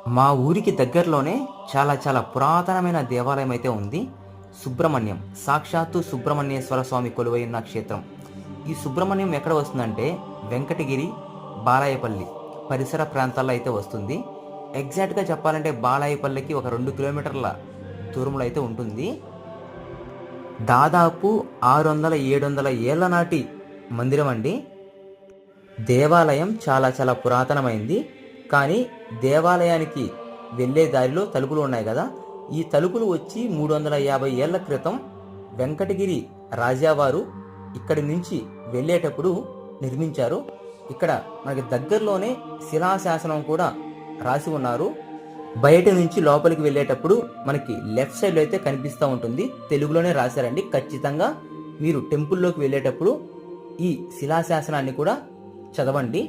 మా ఊరికి దగ్గరలోనే చాలా చాలా పురాతనమైన దేవాలయం అయితే ఉంది. సుబ్రహ్మణ్యం, సాక్షాత్తు సుబ్రహ్మణ్యేశ్వర స్వామి కొలువై ఉన్న క్షేత్రం. ఈ సుబ్రహ్మణ్యం ఎక్కడ వస్తుందంటే వెంకటగిరి, బాలాయపల్లి పరిసర ప్రాంతాల్లో అయితే వస్తుంది. ఎగ్జాక్ట్గా చెప్పాలంటే బాలాయపల్లికి ఒక 2 కిలోమీటర్ల దూరంలో అయితే ఉంటుంది. దాదాపు 600-700 ఏళ్ల నాటి మందిరం అండి. దేవాలయం చాలా చాలా పురాతనమైంది. కానీ దేవాలయానికి వెళ్ళే దారిలో తలుపులు ఉన్నాయి కదా, ఈ తలుపులు వచ్చి 350 ఏళ్ల క్రితం వెంకటగిరి రాజావారు ఇక్కడి నుంచి వెళ్ళేటప్పుడు నిర్మించారు. ఇక్కడ మనకి దగ్గరలోనే శిలాశాసనం కూడా రాసి ఉన్నారు. బయట నుంచి లోపలికి వెళ్ళేటప్పుడు మనకి లెఫ్ట్ సైడ్లో అయితే కనిపిస్తూ ఉంటుంది. తెలుగులోనే రాశారండి. ఖచ్చితంగా మీరు టెంపుల్లోకి వెళ్ళేటప్పుడు ఈ శిలాశాసనాన్ని కూడా చదవండి.